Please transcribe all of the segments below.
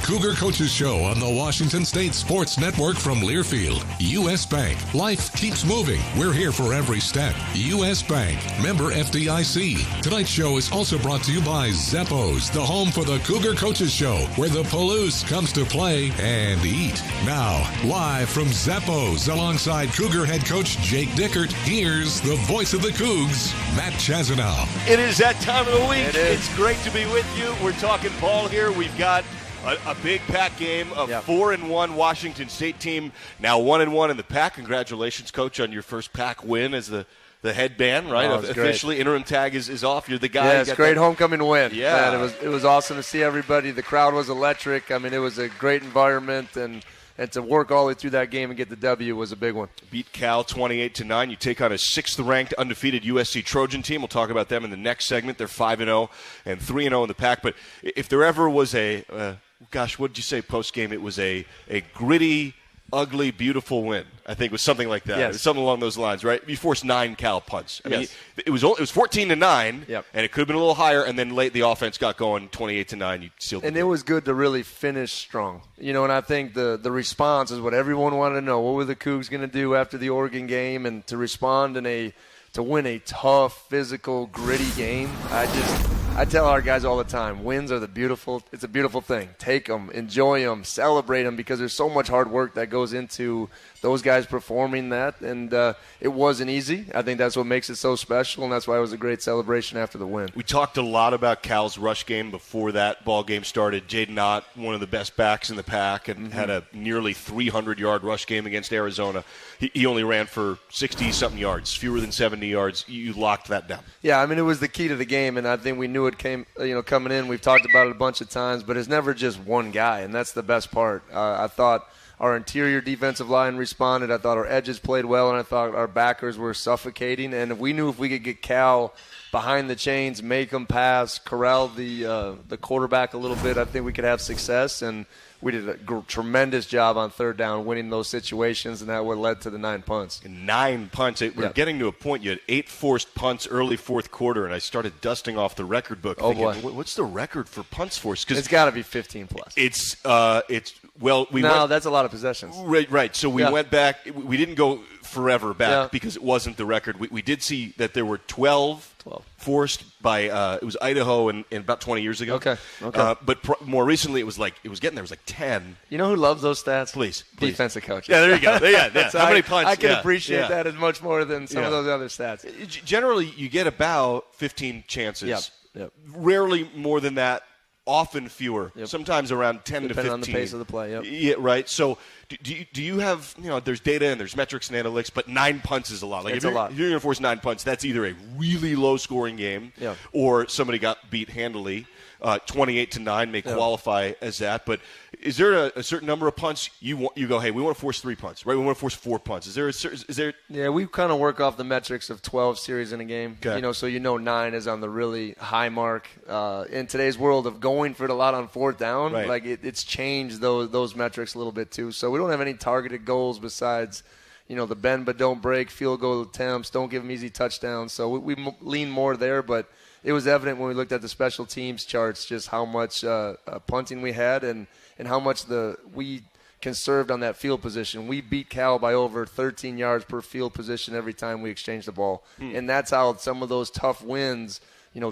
Cougar Coaches Show on the Washington State Sports Network from Learfield. U.S. Bank. Life keeps moving. We're here for every step. U.S. Bank. Member FDIC. Tonight's show is also brought to you by Zappos, the home for the Cougar Coaches Show, where the Palouse comes to play and eat. Now, live from Zappos, alongside Cougar head coach Jake Dickert, here's the voice of the Cougs, Matt Chazanow. It is that time of the week. It's great to be with you. We're talking ball here. We've got a big Pac game of 4-1 Washington State team, now 1-1 in the Pac. Congratulations, Coach, on your first Pac win as the headband, right? Officially, great. Interim tag is off. You're the guy. Yeah, it's a great homecoming win. Yeah. Man, it was awesome to see everybody. The crowd was electric. I mean, it was a great environment, and to work all the way through that game and get the W was a big one. Beat Cal 28-9. You take on a 6th-ranked undefeated USC Trojan team. We'll talk about them in the next segment. They're 5-0 and 3-0 in the Pac. But if there ever was what did you say post-game? It was a gritty, ugly, beautiful win. I think it was something like that. Yes. It was something along those lines, right? You forced 9 Cal punts. I mean, yes. it was 14-9, yep. And it could have been a little higher. And then late, the offense got going 28-9. You sealed. And it was good to really finish strong, and I think the response is what everyone wanted to know. What were the Cougs going to do after the Oregon game, and to respond to win a tough, physical, gritty game? I tell our guys all the time, wins are it's a beautiful thing. Take them, enjoy them, celebrate them, because there's so much hard work that goes into those guys performing that, and it wasn't easy. I think that's what makes it so special, and that's why it was a great celebration after the win. We talked a lot about Cal's rush game before that ball game started. Jaden Ott, one of the best backs in the Pac, and had a nearly 300-yard rush game against Arizona. He only ran for 60-something yards, fewer than 70 yards. You locked that down. Yeah, I mean, it was the key to the game, and I think we knew it came, coming in. We've talked about it a bunch of times, but it's never just one guy, and that's the best part. I thought our interior defensive line responded. I thought our edges played well, and I thought our backers were suffocating. And we knew if we could get Cal behind the chains, make them pass, corral the quarterback a little bit, I think we could have success. And we did a tremendous job on third down, winning those situations, and that what led to the 9 punts. 9 punts. We're getting to a point. You had 8 forced punts early fourth quarter, and I started dusting off the record book. Oh, thinking, boy. What's the record for punts forced? Because it's got to be 15 plus. That's a lot of possessions. Right. So we went back. We didn't go forever back because it wasn't the record. We did see that there were 12 forced by it was Idaho in about 20 years ago. Okay. But more recently, it was getting there. It was like 10. You know who loves those stats? Please. Defensive coaches. Yeah, there you go. Yeah. How many punts? I can appreciate that as much more than some of those other stats. Generally, you get about 15 chances. Yep. Rarely more than that. Often fewer. Yep. Sometimes around 10 Depending to 15. on the pace of the play. Yep. Yeah, right. So do you have, there's data and there's metrics and analytics, but 9 punts is a lot. It's a lot. If you're going to force 9 punts, that's either a really low-scoring game or somebody got beat handily. 28-9 may qualify as that. But is there a certain number of punts you go, hey, we want to force 3 punts, right? We want to force 4 punts. Is there? Yeah, we kind of work off the metrics of 12 series in a game. Okay. So 9 is on the really high mark. In today's world of going for it a lot on fourth down, right. It's changed those metrics a little bit too. So we don't have any targeted goals besides the bend but don't break, field goal attempts, don't give them easy touchdowns. So we lean more there, but it was evident when we looked at the special teams charts just how much punting we had and how much we conserved on that field position. We beat Cal by over 13 yards per field position every time we exchanged the ball. And that's how some of those tough wins,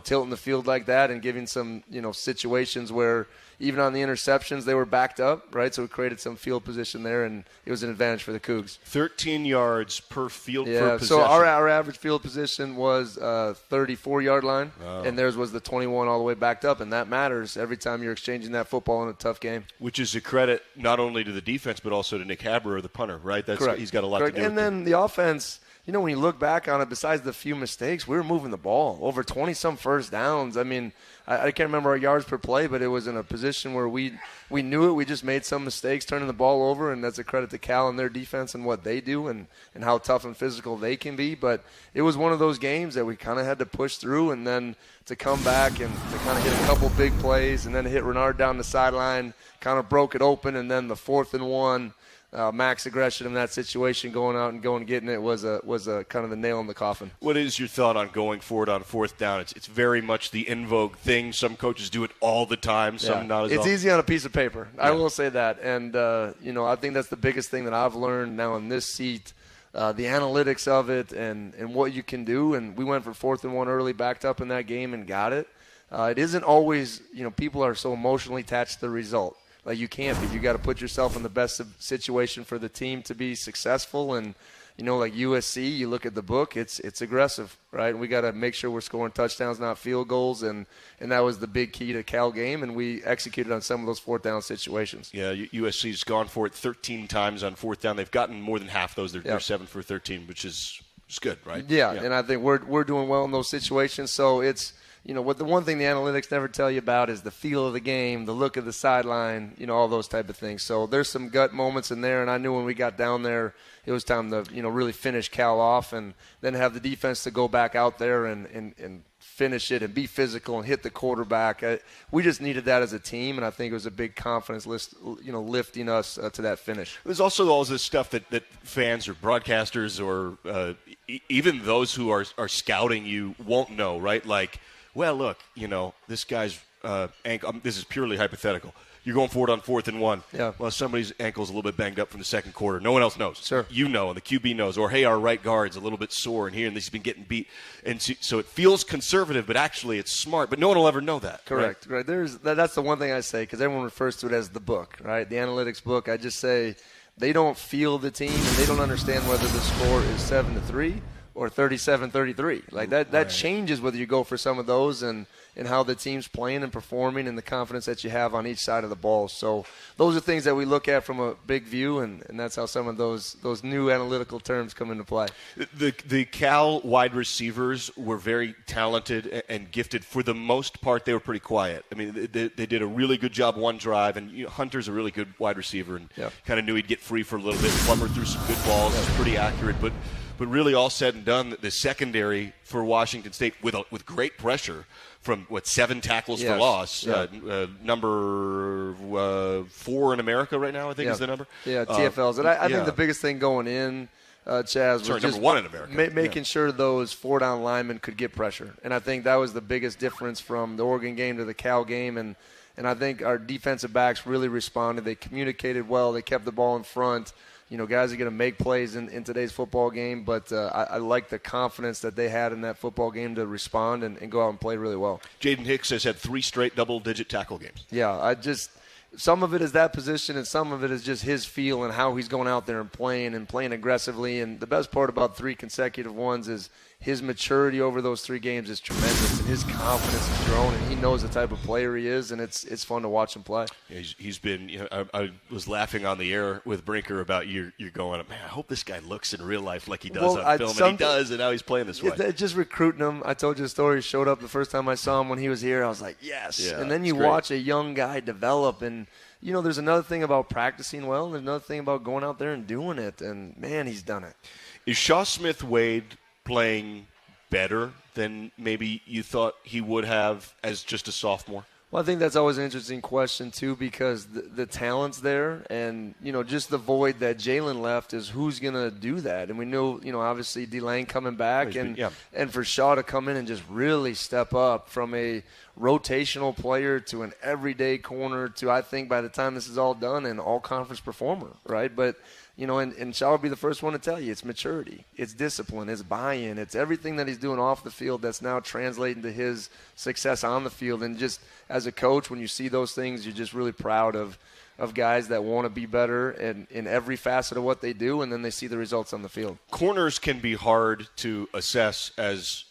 tilting the field like that and giving some, situations where even on the interceptions they were backed up, right? So we created some field position there, and it was an advantage for the Cougs. 13 yards per field Yeah, per possession. so our average field position was 34-yard line, and theirs was the 21 all the way backed up, and that matters every time you're exchanging that football in a tough game. Which is a credit not only to the defense but also to Nick Haber, the punter, right? Correct. He's got a lot to do with And then the offense, when you look back on it, besides the few mistakes, we were moving the ball. Over 20-some first downs. I mean, I can't remember our yards per play, but it was in a position where we knew it. We just made some mistakes turning the ball over, and that's a credit to Cal and their defense and what they do and how tough and physical they can be. But it was one of those games that we kind of had to push through, and then to come back and to kind of hit a couple big plays and then hit Renard down the sideline, kind of broke it open, and then the 4th and 1. max aggression in that situation, going out and going and getting it was a kind of the nail in the coffin. What is your thought on going for it on fourth down? It's very much the in vogue thing. Some coaches do it all the time, some not as often. It's easy on a piece of paper. I will say that. And, I think that's the biggest thing that I've learned now in this seat, the analytics of it and what you can do. And we went for 4th and 1 early, backed up in that game and got it. It isn't always, people are so emotionally attached to the result. Like you can't be. You got to put yourself in the best situation for the team to be successful. And like USC, you look at the book, it's aggressive, right? And we got to make sure we're scoring touchdowns, not field goals. And that was the big key to Cal game. And we executed on some of those 4th down situations. Yeah, USC's gone for it 13 times on 4th down. They've gotten more than half those. They're 7 for 13, which is good, right? Yeah, and I think we're doing well in those situations. So it's. What the one thing the analytics never tell you about is the feel of the game, the look of the sideline, all those type of things. So there's some gut moments in there, and I knew when we got down there it was time to, really finish Cal off and then have the defense to go back out there and finish it and be physical and hit the quarterback. We just needed that as a team, and I think it was a big confidence lifting us to that finish. There's also all this stuff that fans or broadcasters or even those who are scouting you won't know, right? Like, well, look, this guy's ankle. This is purely hypothetical. You're going forward on 4th and 1. Yeah. Well, somebody's ankle's a little bit banged up from the second quarter. No one else knows. Sure. You know, and the QB knows. Or, hey, our right guard's a little bit sore in here, and he's been getting beat. And so it feels conservative, but actually it's smart. But no one will ever know that. Correct. Right. That's the one thing I say, because everyone refers to it as the book, right? The analytics book. I just say they don't feel the team, and they don't understand whether the score is 7-3 or 37-33. Like that changes whether you go for some of those and how the team's playing and performing and the confidence that you have on each side of the ball. So those are things that we look at from a big view, and that's how some of those new analytical terms come into play. The Cal wide receivers were very talented and gifted. For the most part, they were pretty quiet. I mean, they did a really good job one drive, and Hunter's a really good wide receiver and kind of knew he'd get free for a little bit. Plummer threw some good balls. It was pretty accurate, but really all said and done, the secondary for Washington State with great pressure from, 7 tackles for loss. Number 4 in America right now, I think is the number. Yeah, TFLs. And I think the biggest thing going in, Chaz, was just number 1 in America. Making sure those 4-down linemen could get pressure. And I think that was the biggest difference from the Oregon game to the Cal game. And I think our defensive backs really responded. They communicated well. They kept the ball in front. Guys are going to make plays in today's football game, but I like the confidence that they had in that football game to respond and go out and play really well. Jaden Hicks has had 3 straight double-digit tackle games. Yeah, some of it is that position, and some of it is just his feel and how he's going out there and playing aggressively. And the best part about 3 consecutive ones is his maturity over those 3 games is tremendous, and his confidence is grown, and he knows the type of player he is, and it's fun to watch him play. Yeah, he's been. I was laughing on the air with Brinker about you're going, man, I hope this guy looks in real life like he does on film, and he does, and now he's playing this way. Just recruiting him. I told you the story. He showed up the first time I saw him when he was here. I was like, yes. Yeah, and then you watch a young guy develop, and there's another thing about practicing well, and there's another thing about going out there and doing it, and man, he's done it. Is Shaw Smith-Wade playing better than maybe you thought he would have as just a sophomore? Well, I think that's always an interesting question, too, because the talent's there, and, just the void that Jalen left is who's going to do that. And we know, obviously D-Lane coming back, and for Shaw to come in and just really step up from a rotational player to an everyday corner to, I think, by the time this is all done, an all-conference performer, right? But and Shaw will be the first one to tell you it's maturity, it's discipline, it's buy-in, it's everything that he's doing off the field that's now translating to his success on the field. And just as a coach, when you see those things, you're just really proud of guys that want to be better in every facet of what they do, and then they see the results on the field. Corners can be hard to assess as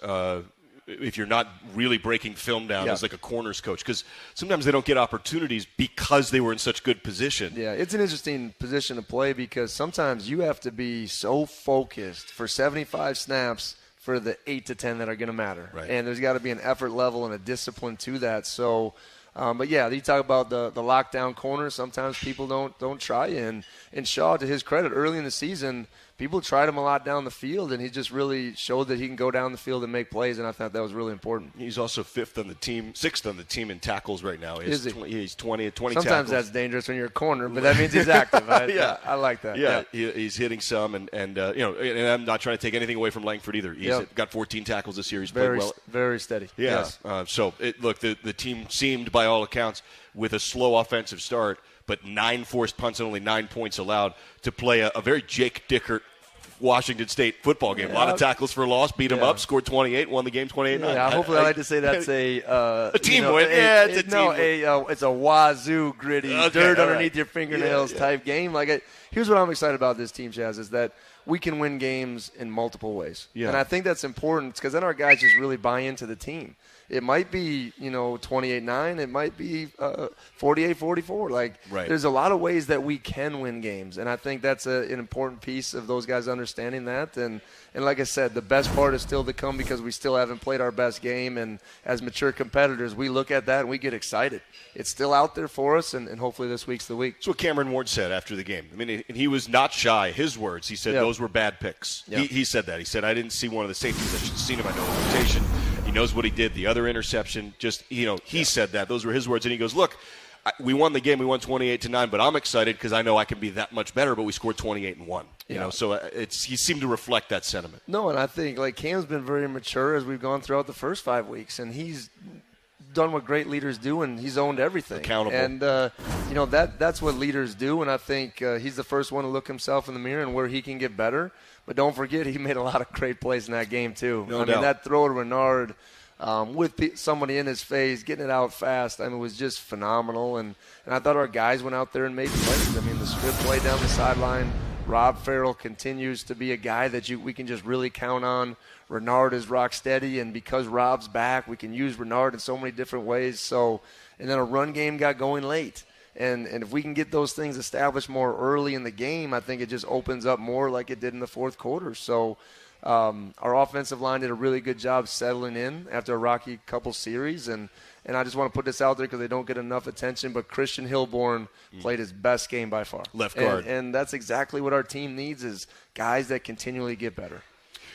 if you're not really breaking film down as like a corners coach, because sometimes they don't get opportunities because they were in such good position. Yeah, it's an interesting position to play because sometimes you have to be so focused for 75 snaps for the 8 to 10 that are going to matter. Right. And there's got to be an effort level and a discipline to that. So, but yeah, you talk about the lockdown corner. Sometimes people don't try you. And Shaw, to his credit, early in the season, people tried him a lot down the field, and he just really showed that he can go down the field and make plays, and I thought that was really important. He's also sixth on the team in tackles right now. He's 20 Sometimes tackles. that's dangerous when you're a corner, but that means he's active. I like that. Yeah, he's hitting some, and I'm not trying to take anything away from Langford either. He's got 14 tackles this year. He's played well. Very steady. Yeah. Yes. The team seemed, by all accounts, with a slow offensive start, but 9 forced punts and only 9 points allowed, to play a very Jake Dickert Washington State football game. A lot of tackles for a loss, beat them up, scored 28, won the game 28-9. Yeah, hopefully I like to say that's a team win. It's a team win. It's a wazoo, gritty, dirt underneath your fingernails type game. Here's what I'm excited about this team, Chaz, is that we can win games in multiple ways. Yeah. And I think that's important because then our guys just really buy into the team. It might be, 28-9. It might be 48-44. There's a lot of ways that we can win games, and I think that's an important piece of those guys understanding that. And like I said, the best part is still to come because we still haven't played our best game, and as mature competitors, we look at that and we get excited. It's still out there for us, and hopefully this week's the week. That's what Cameron Ward said after the game. I mean, and he was not shy. His words, he said, those were bad picks. He said that. He said, I didn't see one of the safeties. I should have seen him. I know his rotation. He knows what he did. The other interception, he said that. Those were his words. And he goes, look, we won the game. We won 28-9, but I'm excited because I know I can be that much better, but we scored 28-1. So he seemed to reflect that sentiment. No, and I think, Cam's been very mature as we've gone throughout the first 5 weeks, and he's done what great leaders do, and he's owned everything. Accountable. And, that's what leaders do, and I think he's the first one to look himself in the mirror and where he can get better. But don't forget, he made a lot of great plays in that game, too. No doubt. That throw to Renard with somebody in his face, getting it out fast, was just phenomenal. And I thought our guys went out there and made plays. The strip play down the sideline, Rob Farrell continues to be a guy that we can just really count on. Renard is rock steady, and because Rob's back, we can use Renard in so many different ways. And then a run game got going late. And if we can get those things established more early in the game, I think it just opens up more like it did in the fourth quarter. So our offensive line did a really good job settling in after a rocky couple series. And I just want to put this out there because they don't get enough attention, but Christian Hilborn played his best game by far. Left guard. And that's exactly what our team needs is guys that continually get better.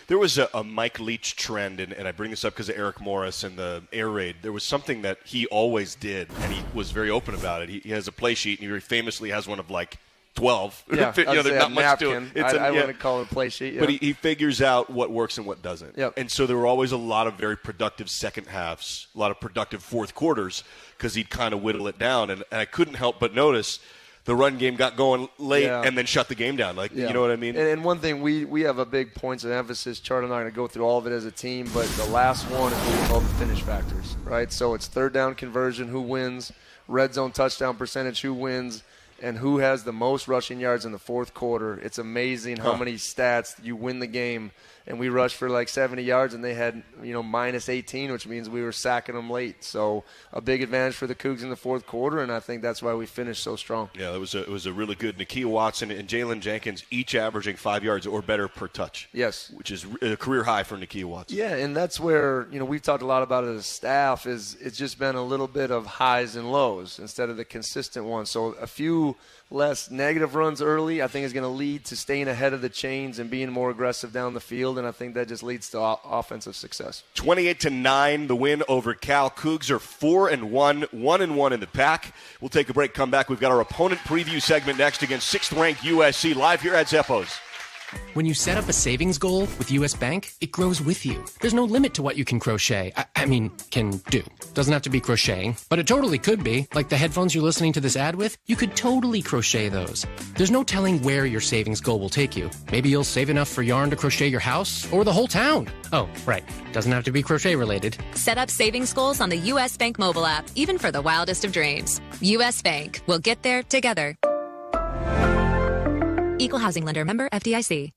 There was a Mike Leach trend, and I bring this up because of Eric Morris and the air raid. There was something that he always did, and he was very open about it. He has a play sheet, and he very famously has one of 12. Yeah, there's not much to it. I wouldn't call it a play sheet. Yeah. But he figures out what works and what doesn't. Yep. And so there were always a lot of very productive second halves, a lot of productive fourth quarters, because he'd kind of whittle it down. And I couldn't help but notice the run game got going late and then shut the game down. You know what I mean? And one thing, we have a big points of emphasis chart. I'm not going to go through all of it as a team, but the last one is what we call the finish factors, right? So it's third down conversion, who wins, red zone touchdown percentage, who wins, and who has the most rushing yards in the fourth quarter. It's amazing how many stats you win the game. And we rushed for 70 yards, and they had, minus 18, which means we were sacking them late. So a big advantage for the Cougs in the fourth quarter, and I think that's why we finished so strong. Yeah, it was a really good. Nikita Watson and Jalen Jenkins each averaging 5 yards or better per touch. Yes. Which is a career high for Nikita Watson. Yeah, and that's where, we've talked a lot about it as a staff, is it's just been a little bit of highs and lows instead of the consistent ones. So a few less negative runs early, I think, is going to lead to staying ahead of the chains and being more aggressive down the field, and I think that just leads to offensive success. 28-9, the win over Cal. Cougs are 4-1, 1-1 in the pack. We'll take a break, come back. We've got our opponent preview segment next against 6th-ranked USC, live here at Zeppo's. When you set up a savings goal with U.S. Bank, it grows with you. There's no limit to what you can crochet. Can do. Doesn't have to be crocheting, but it totally could be. Like the headphones you're listening to this ad with, you could totally crochet those. There's no telling where your savings goal will take you. Maybe you'll save enough for yarn to crochet your house or the whole town. Oh, right. Doesn't have to be crochet related. Set up savings goals on the U.S. Bank mobile app, even for the wildest of dreams. U.S. Bank. We'll get there together. Equal housing lender, member FDIC.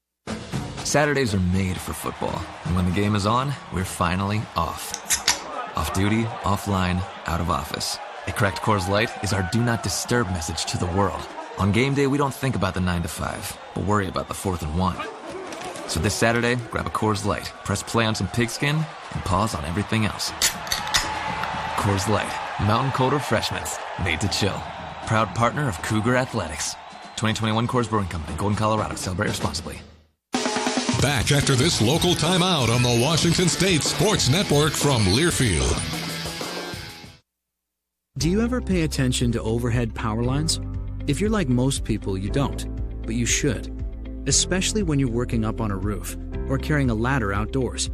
Saturdays are made for football. And when the game is on, we're finally off. Off duty, offline, out of office. A cracked Coors Light is our do not disturb message to the world. On game day, we don't think about the 9 to 5, but worry about the 4th and 1. So this Saturday, grab a Coors Light, press play on some pigskin, and pause on everything else. Coors Light, mountain cold refreshments, made to chill. Proud partner of Cougar Athletics. 2021 Coors Brewing Company, Golden, Colorado. Celebrate responsibly. Back after this local timeout on the Washington State Sports Network from Learfield. Do you ever pay attention to overhead power lines? If you're like most people, you don't, but you should, especially when you're working up on a roof or carrying a ladder outdoors.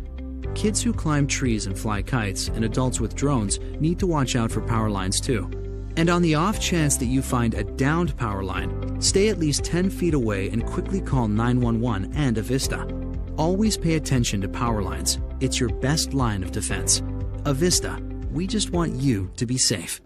Kids who climb trees and fly kites and adults with drones need to watch out for power lines too. And on the off chance that you find a downed power line, stay at least 10 feet away and quickly call 911 and Avista. Always pay attention to power lines. It's your best line of defense. Avista, we just want you to be safe.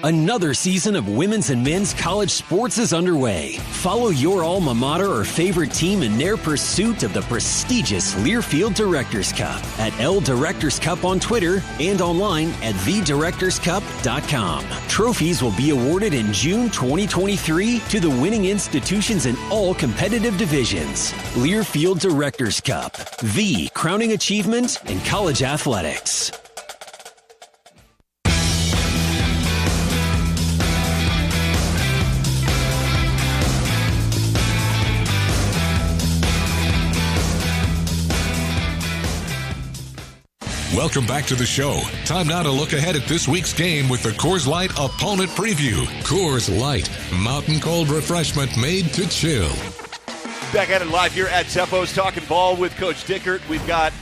Another season of women's and men's college sports is underway. Follow your alma mater or favorite team in their pursuit of the prestigious Learfield Directors Cup at L Directors Cup on Twitter and online at thedirectorscup.com. Trophies will be awarded in June 2023 to the winning institutions in all competitive divisions. Learfield Directors Cup, the crowning achievement in college athletics. Welcome back to the show. Time now to look ahead at this week's game with the Coors Light Opponent Preview. Coors Light, mountain cold refreshment made to chill. Back at it live here at Teppo's, talking ball with Coach Dickert. We've got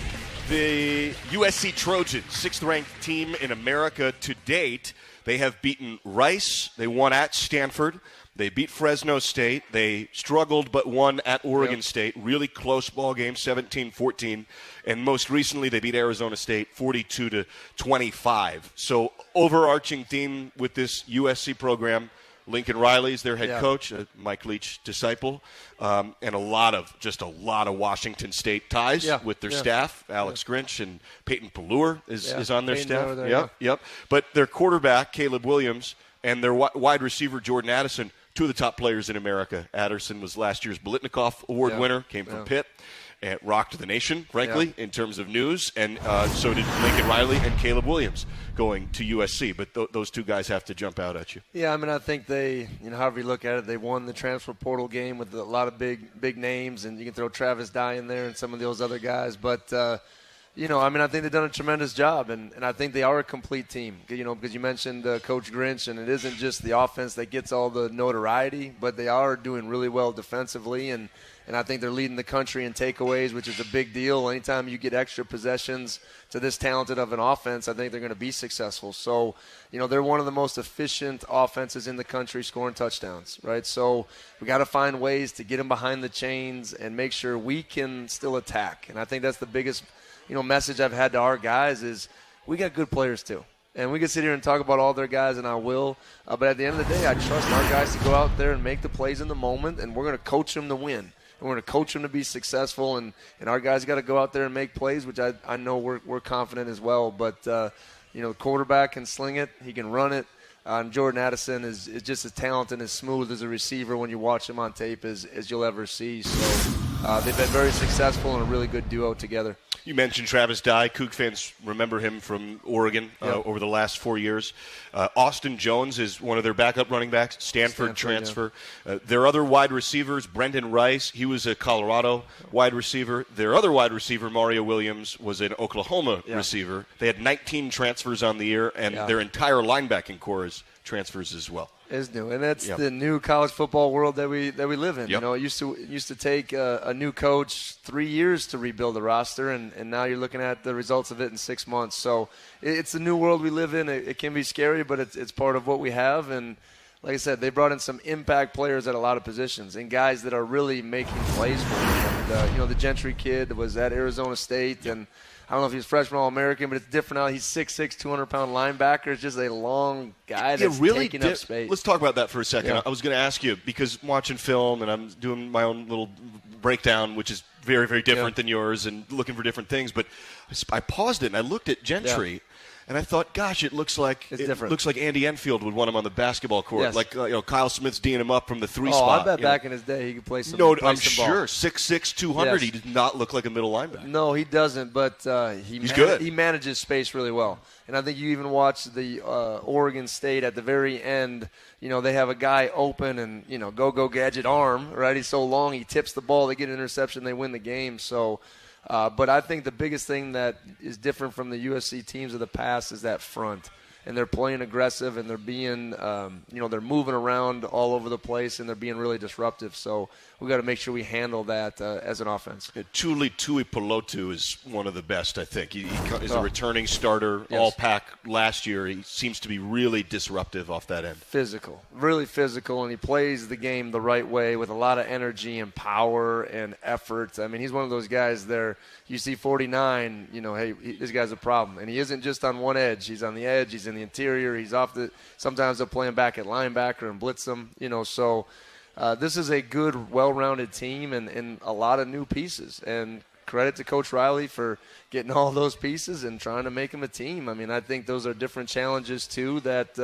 the USC Trojans, 6th-ranked team in America to date. They have beaten Rice. They won at Stanford. They beat Fresno State. They struggled but won at Oregon State. Really close ball game, 17-14. And most recently, they beat Arizona State 42-25. So overarching theme with this USC program, Lincoln Riley's their head coach, Mike Leach disciple, and a lot of Washington State ties with their staff. Alex Grinch and Peyton Pallure is on their staff. Yep. But their quarterback, Caleb Williams, and their wide receiver, Jordan Addison, two of the top players in America. Addison was last year's Biletnikoff Award winner, came from Pitt. And rocked the nation, frankly, in terms of news. And so did Lincoln Riley and Caleb Williams going to USC. But those two guys have to jump out at you. Yeah, I mean, I think they, however you look at it, they won the transfer portal game with a lot of big names. And you can throw Travis Dye in there and some of those other guys. But, I think they've done a tremendous job. And I think they are a complete team, because you mentioned Coach Grinch. And it isn't just the offense that gets all the notoriety, but they are doing really well defensively. And I think they're leading the country in takeaways, which is a big deal. Anytime you get extra possessions to this talented of an offense, I think they're going to be successful. So, they're one of the most efficient offenses in the country scoring touchdowns, right? So we got to find ways to get them behind the chains and make sure we can still attack. And I think that's the biggest, message I've had to our guys is we got good players too. And we can sit here and talk about all their guys, and I will. But at the end of the day, I trust our guys to go out there and make the plays in the moment, and we're going to coach them to win. And we're going to coach them to be successful, and our guys got to go out there and make plays, which I know we're confident as well. But, the quarterback can sling it. He can run it. And Jordan Addison is just as talented and as smooth as a receiver when you watch him on tape as you'll ever see. So they've been very successful and a really good duo together. You mentioned Travis Dye. Coug fans remember him from Oregon over the last 4 years. Austin Jones is one of their backup running backs, Stanford transfer. Their other wide receivers, Brendan Rice, he was a Colorado wide receiver. Their other wide receiver, Mario Williams, was an Oklahoma receiver. They had 19 transfers on the year, and their entire linebacking core is transfers as well. Is new, and that's the new college football world that we live in. It used to take a new coach 3 years to rebuild a roster, and now you're looking at the results of it in 6 months. So it's the new world we live in. It can be scary, but it's part of what we have. And like I said, they brought in some impact players at a lot of positions and guys that are really making plays for them. And, the Gentry kid was at Arizona State, and I don't know if he's freshman All-American, but it's different now. He's 6'6", 200-pound linebacker. It's just a long guy that's really taking up space. Let's talk about that for a second. I was going to ask you, because watching film, and I'm doing my own little breakdown, which is very, very different than yours, and looking for different things. But I paused it, and I looked at Gentry. And I thought, gosh, it looks like Andy Enfield would want him on the basketball court. Yes. Like Kyle Smith's D'ing him up from the three I spot. bet back in his day he could play some. No, play I'm some sure. ball. 6'6", 200. Yes. He does not look like a middle linebacker. No, he doesn't. But he's good. He manages space really well. And I think you even watch the Oregon State at the very end. They have a guy open and go gadget arm. Right, he's so long. He tips the ball. They get an interception. They win the game. So. But I think the biggest thing that is different from the USC teams of the past is that front. And they're playing aggressive, and they're being, they're moving around all over the place, and they're being really disruptive. So we got to make sure we handle that as an offense. Tuli Tuipulotu is one of the best, I think. He is a returning starter, Yes. all-pack last year. He seems to be really disruptive off that end. Physical, really physical, and he plays the game the right way with a lot of energy and power and effort. I mean, he's one of those guys there. You see 49, this guy's a problem. And he isn't just on one edge. He's on the edge. He's in the interior. He's sometimes they'll play him back at linebacker and blitz him, so this is a good, well-rounded team and a lot of new pieces. And credit to Coach Riley for getting all those pieces and trying to make them a team. I mean, I think those are different challenges, too, that,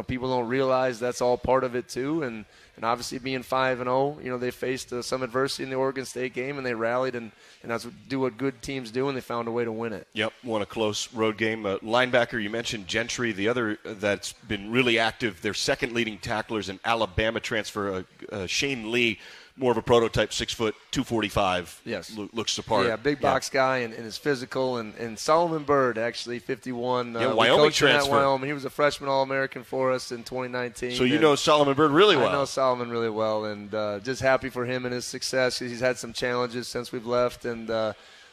people don't realize that's all part of it, too. And obviously being 5-0, they faced some adversity in the Oregon State game, and they rallied, and that's what good teams do, and they found a way to win it. Yep, won a close road game. Linebacker, you mentioned Gentry. The other that's been really active, their second leading tacklers, an Alabama transfer, Shane Lee, more of a prototype, 6 foot, 245. Yes. Looks the part. Yeah, big box guy and is physical. And Solomon Byrd, actually, 51. Wyoming transfer. Wyoming. He was a freshman All-American for us in 2019. So you know Solomon Byrd really well. I know Solomon really well, and just happy for him and his success. He's had some challenges since we've left, and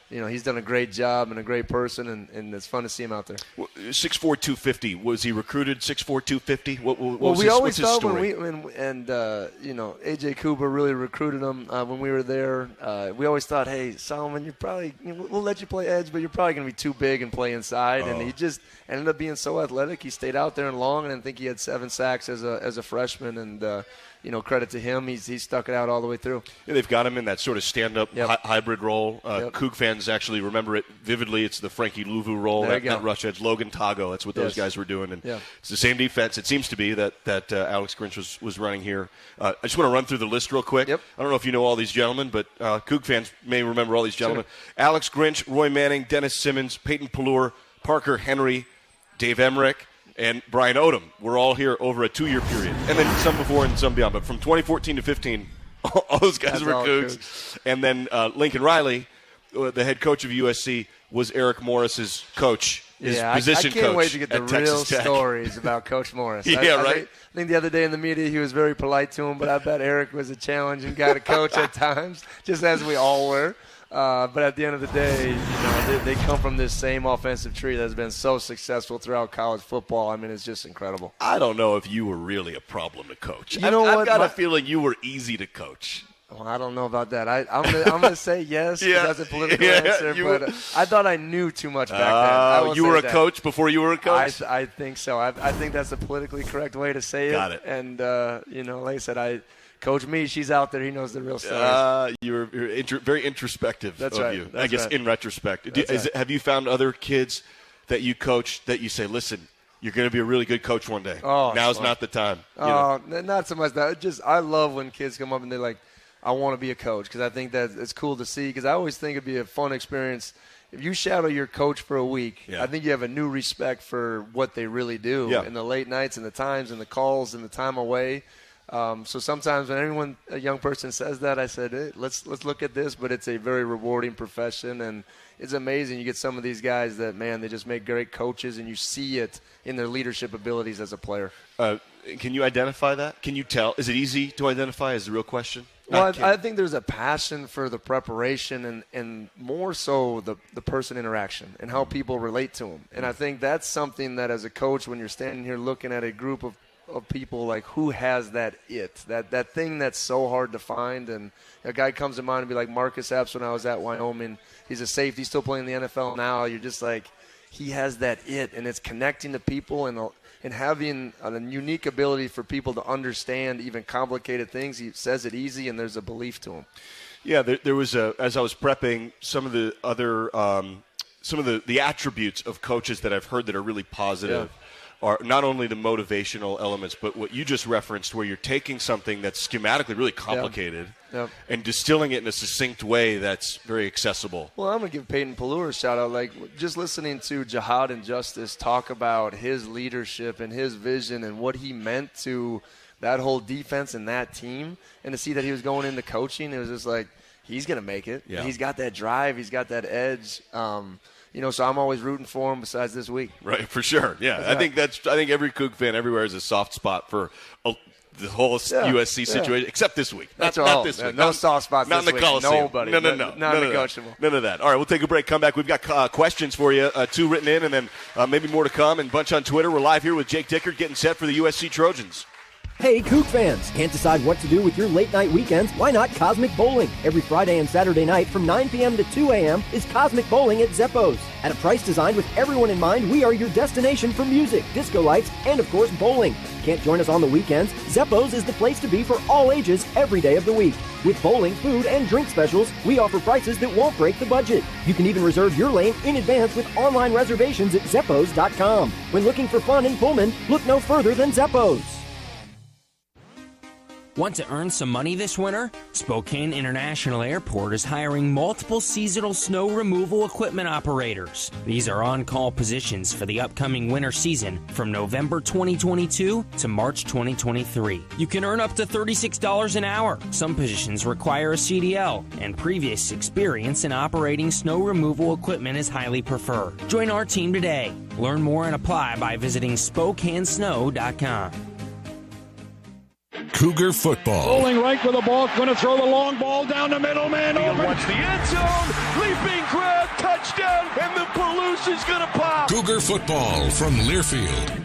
he's done a great job and a great person, and it's fun to see him out there. 6'4", 250. Was he recruited 6'4", 250? What was we his, always what's his thought story? A.J. Kuba really recruited him when we were there. We always thought, hey, Solomon, we'll let you play edge, but you're probably going to be too big and play inside. And he just ended up being so athletic. He stayed out there and long, and I think he had 7 sacks as a freshman. And credit to him. He's stuck it out all the way through. Yeah, they've got him in that sort of stand-up hybrid role. Coug fans actually remember it vividly. It's the Frankie Louvu role at rush edge. Logan Tago, that's what those guys were doing. And it's the same defense, it seems to be, that Alex Grinch was running here. I just want to run through the list real quick. Yep. I don't know if you know all these gentlemen, but Coug fans may remember all these gentlemen. Sure. Alex Grinch, Roy Manning, Dennis Simmons, Peyton Pallure, Parker Henry, Dave Emmerich, and Brian Odom were all here over a 2-year period. And then some before and some beyond. But from 2014 to 15, all those guys were Cougs. And then Lincoln Riley, the head coach of USC, was Eric Morris's coach, his position coach. I can't wait to get the real Tech. stories about Coach Morris. Right? I think the other day in the media he was very polite to him, but I bet Eric was a challenging guy to coach at times, just as we all were. But at the end of the day, they come from this same offensive tree that's been so successful throughout college football. I mean, it's just incredible. I don't know if you were really a problem to coach. You know what? I've got a feeling you were easy to coach. Well, I don't know about that. I'm gonna say yes because that's a political answer, but I thought I knew too much back then. You were a coach before you were a coach? I think so. I think that's a politically correct way to say it. Got it. And, like I said, Coach Me, she's out there. He knows the real story. You're very introspective That's of right. you. That's I guess right. in retrospect. Right. Have you found other kids that you coach that you say, listen, you're going to be a really good coach one day. Now's not the time. Not so much that. I love when kids come up and they're like, I want to be a coach, because I think that it's cool to see, because I always think it'd be a fun experience. If you shadow your coach for a week, I think you have a new respect for what they really do in the late nights and the times and the calls and the time away. So sometimes when a young person says that, I said, hey, let's look at this. But it's a very rewarding profession, and it's amazing. You get some of these guys that, man, they just make great coaches, and you see it in their leadership abilities as a player. Can you identify that? Can you tell? Is it easy to identify is the real question? Well, I think there's a passion for the preparation and more so the person interaction and how people relate to them. And I think that's something that as a coach, when you're standing here looking at a group of people, like, who has that that thing that's so hard to find. And a guy comes to mind and be like Marcus Epps when I was at Wyoming. He's a safety, still playing in the NFL now. You're just like, he has that it, and it's connecting to people and having a unique ability for people to understand even complicated things. He says it easy, and there's a belief to him. Yeah, there was as I was prepping, some of the other some of the attributes of coaches that I've heard that are really positive are not only the motivational elements, but what you just referenced, where you're taking something that's schematically really complicated and distilling it in a succinct way that's very accessible. Well, I'm going to give Peyton Pallure a shout-out. Like, just listening to Jihad and Justice talk about his leadership and his vision and what he meant to that whole defense and that team, and to see that he was going into coaching, it was just like, he's going to make it. Yeah. He's got that drive. He's got that edge. So I'm always rooting for him besides this week. Right, for sure. Yeah, I think every Coug fan everywhere has a soft spot for the whole USC situation, except this week. Not this week. No soft spots not this in the week. Coliseum. Nobody. No. Non-negotiable. None of that. All right, we'll take a break. Come back. We've got questions for you, 2 written in, and then maybe more to come, and a bunch on Twitter. We're live here with Jake Dickert getting set for the USC Trojans. Hey, Coug fans! Can't decide what to do with your late-night weekends? Why not Cosmic Bowling? Every Friday and Saturday night from 9 p.m. to 2 a.m. is Cosmic Bowling at Zeppo's. At a price designed with everyone in mind, we are your destination for music, disco lights, and of course, bowling. Can't join us on the weekends? Zeppo's is the place to be for all ages every day of the week. With bowling, food, and drink specials, we offer prices that won't break the budget. You can even reserve your lane in advance with online reservations at Zeppos.com. When looking for fun in Pullman, look no further than Zeppo's. Want to earn some money this winter? Spokane International Airport is hiring multiple seasonal snow removal equipment operators. These are on-call positions for the upcoming winter season from November 2022 to March 2023. You can earn up to $36 an hour. Some positions require a CDL, and previous experience in operating snow removal equipment is highly preferred. Join our team today. Learn more and apply by visiting SpokaneSnow.com. Cougar football. Rolling right for the ball, going to throw the long ball down the middle, man over. Watch the end zone, leaping grab, touchdown, and the Palouse is going to pop. Cougar football from Learfield.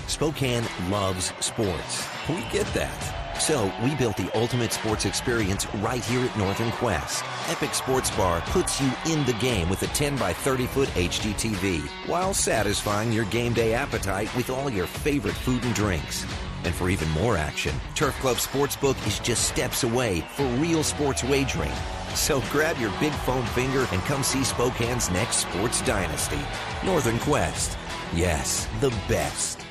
Spokane loves sports. We get that. So we built the ultimate sports experience right here at Northern Quest. Epic Sports Bar puts you in the game with a 10 by 30-foot HD TV while satisfying your game day appetite with all your favorite food and drinks. And for even more action, Turf Club Sportsbook is just steps away for real sports wagering. So grab your big foam finger and come see Spokane's next sports dynasty. Northern Quest. Yes, the best.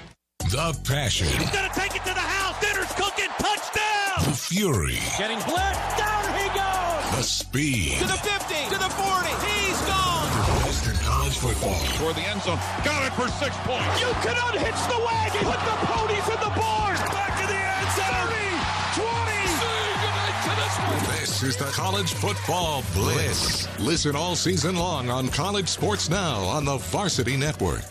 The passion. He's going to take it to the house. Dinner's cooking. Touchdown. The fury. Getting blitzed. Down he goes. The speed. To the 50. To the 40. He's gone. The best in college football. Toward the end zone. Got it for 6 points. You can unhitch the wagon. Put the ponies in the barn. Back to the end zone. 30. 20. This is the College Football Blitz. Listen all season long on College Sports Now on the Varsity Network.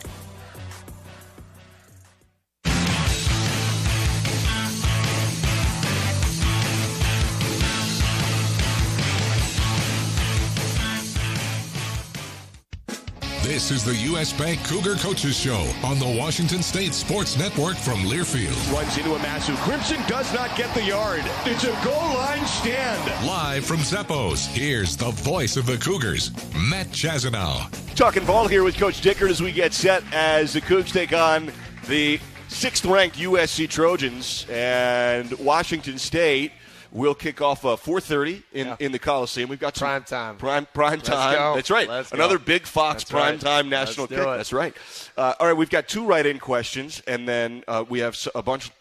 This is the U.S. Bank Cougar Coaches Show on the Washington State Sports Network from Learfield. Runs into a massive Crimson, does not get the yard. It's a goal line stand. Live from Zeppo's, here's the voice of the Cougars, Matt Chazanow. Talking ball here with Coach Dickert as we get set as the Cougs take on the 6th-ranked USC Trojans, and Washington State will kick off 4:30 in the Coliseum. We've got prime time. Prime time. That's right. Another big Fox prime time national kick. That's right. All right, we've got 2 write-in questions, and then we have a bunch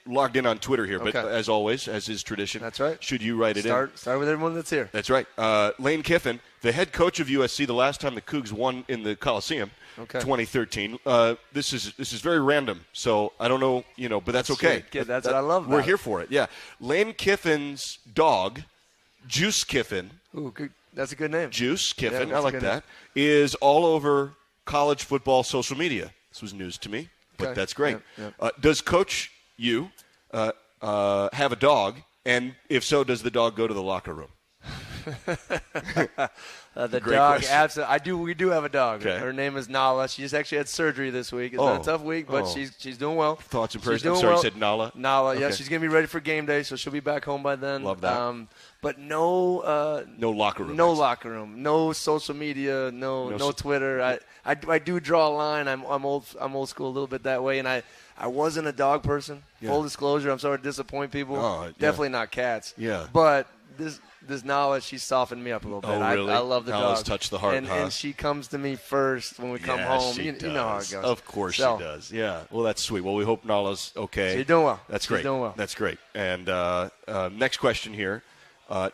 logged in on Twitter here. But as always, as is tradition, that's right. Should you write it in? Start with everyone that's here. That's right. Lane Kiffin, the head coach of USC, the last time the Cougs won in the Coliseum. 2013. This is very random, so I don't know, but that's okay. That's what I love about We're here for it, yeah. Lane Kiffin's dog, Juice Kiffin. Ooh, good. That's a good name. Juice Kiffin, I like that, is all over college football social media. This was news to me, but that's great. Does Coach you have a dog, and if so, does the dog go to the locker room? The dog, absolutely. We do have a dog. Okay. Her name is Nala. She just actually had surgery this week. It's been a tough week, but she's doing well. Thoughts and prayers. I'm sorry, you said Nala. Nala, yeah. She's going to be ready for game day, so she'll be back home by then. Love that. But no locker room. No locker room. No social media. No Twitter. I do draw a line. I'm old school a little bit that way, and I wasn't a dog person. Yeah. Full disclosure, I'm sorry to disappoint people. Definitely not cats. Yeah. But this knowledge, she's softened me up a little bit. Oh, really? I love the Nala's dog. touched the heart, and she comes to me first when we come home. You know how it goes. Of course she does. Yeah. Well, that's sweet. Well, we hope Nala's okay. She's doing well. That's great. She's doing well. That's great. And next question here.